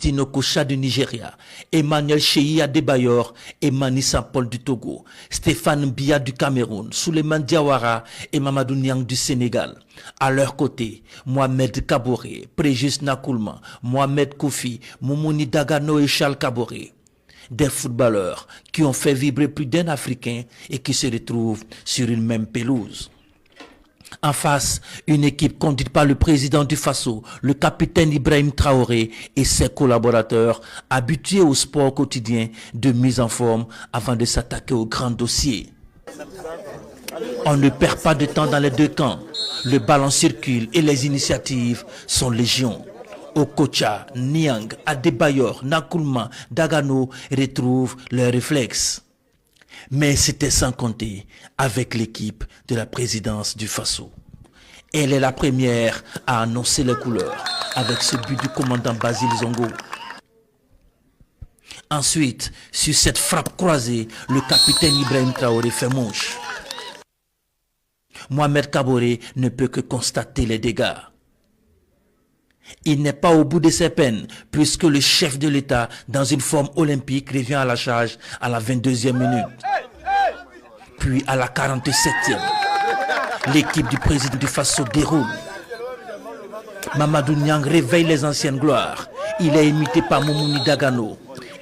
Tino Kocha du Nigeria, Emmanuel Cheyi Adebayor et Manissa Paul du Togo, Stéphane Biya du Cameroun, Souleymane Diawara et Mamadou Niang du Sénégal. À leur côté, Mohamed Kaboré, Préjus Nakoulman, Mohamed Koufi, Moumouni Dagano et Charles Kaboré. Des footballeurs qui ont fait vibrer plus d'un Africain et qui se retrouvent sur une même pelouse. En face, une équipe conduite par le président du Faso, le capitaine Ibrahim Traoré et ses collaborateurs habitués au sport quotidien de mise en forme avant de s'attaquer aux grands dossiers. On ne perd pas de temps dans les deux camps. Le ballon circule et les initiatives sont légion. Okocha, Niang, Adebayor, Nakoulman, Dagano retrouvent leurs réflexes. Mais c'était sans compter avec l'équipe de la présidence du Faso. Elle est la première à annoncer les couleurs avec ce but du commandant Basile Zongo. Ensuite, sur cette frappe croisée, le capitaine Ibrahim Traoré fait mouche. Mohamed Kaboré ne peut que constater les dégâts. Il n'est pas au bout de ses peines puisque le chef de l'État, dans une forme olympique, revient à la charge à la 22e minute. Puis à la 47e, l'équipe du président du Faso déroule. Mamadou Niang réveille les anciennes gloires. Il est imité par Moumouni Dagano.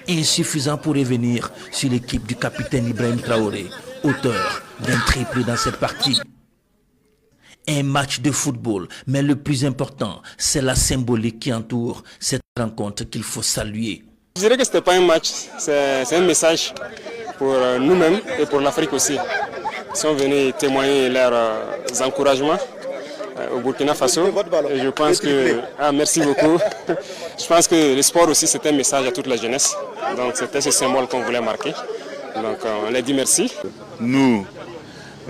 Insuffisant pour revenir sur l'équipe du capitaine Ibrahim Traoré, auteur d'un triplé dans cette partie. Un match de football, mais le plus important, c'est la symbolique qui entoure cette rencontre qu'il faut saluer. Je dirais que ce n'était pas un match, c'est un message pour nous-mêmes et pour l'Afrique aussi. Ils sont venus témoigner leurs encouragements au Burkina Faso. Et je pense que, merci beaucoup. Je pense que le sport aussi c'est un message à toute la jeunesse. Donc c'était ce symbole qu'on voulait marquer. Donc on leur dit merci. Nous,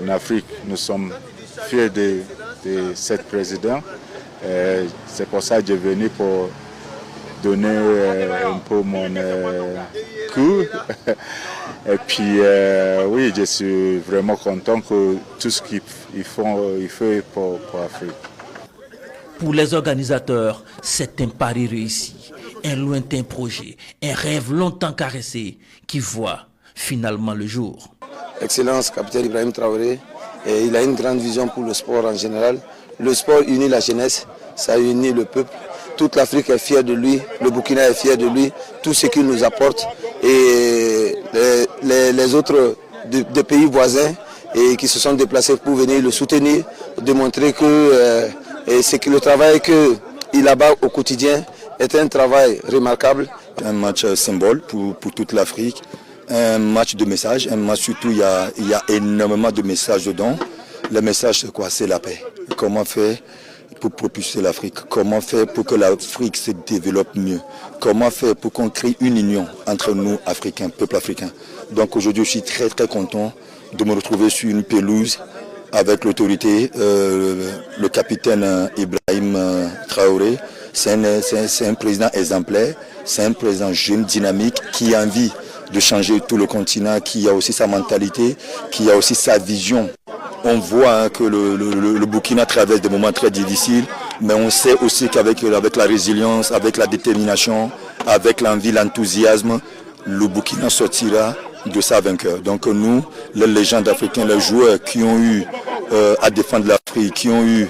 en Afrique, nous sommes fiers de cette présidente. C'est pour ça que je suis venu pour donner un peu mon coup. Et puis oui, je suis vraiment content que tout ce qu'il fait pour l'Afrique. Pour les organisateurs, c'est un pari réussi, un lointain projet, un rêve longtemps caressé qui voit finalement le jour. Excellence, capitaine Ibrahim Traoré, et il a une grande vision pour le sport en général. Le sport unit la jeunesse, ça unit le peuple. Toute l'Afrique est fière de lui, le Burkina est fier de lui, tout ce qu'il nous apporte. Et les autres des pays voisins et qui se sont déplacés pour venir le soutenir, démontrer que le travail qu'il abat au quotidien est un travail remarquable. Un match symbole pour toute l'Afrique, un match de message, un match surtout il y a énormément de messages dedans. Le message c'est quoi? C'est la paix. Comment faire pour propulser l'Afrique? Comment faire pour que l'Afrique se développe mieux? Comment faire pour qu'on crée une union entre nous, Africains, peuple africain? Donc aujourd'hui, je suis très très content de me retrouver sur une pelouse avec l'autorité, le capitaine Ibrahim Traoré. C'est un président exemplaire, c'est un président jeune, dynamique, qui a envie de changer tout le continent, qui a aussi sa mentalité, qui a aussi sa vision. On voit que le Burkina traverse des moments très difficiles, mais on sait aussi qu'avec la résilience, avec la détermination, avec l'envie, l'enthousiasme, le Burkina sortira de sa vainqueur. Donc nous, les légendes africaines, les joueurs qui ont eu à défendre l'Afrique, qui ont eu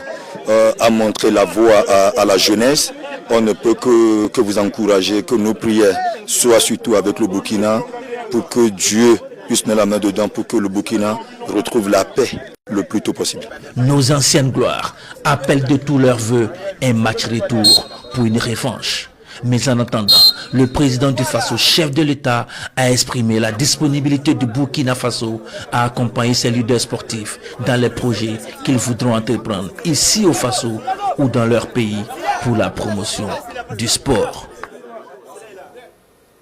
à montrer la voie à la jeunesse, on ne peut que vous encourager, que nos prières soient surtout avec le Burkina, pour que Dieu puisse mettre la main dedans, pour que le Burkina retrouve la paix le plus tôt possible. Nos anciennes gloires appellent de tous leurs voeux un match retour pour une revanche. Mais en attendant, le président du Faso, chef de l'État, a exprimé la disponibilité du Burkina Faso à accompagner ses leaders sportifs dans les projets qu'ils voudront entreprendre ici au Faso ou dans leur pays pour la promotion du sport.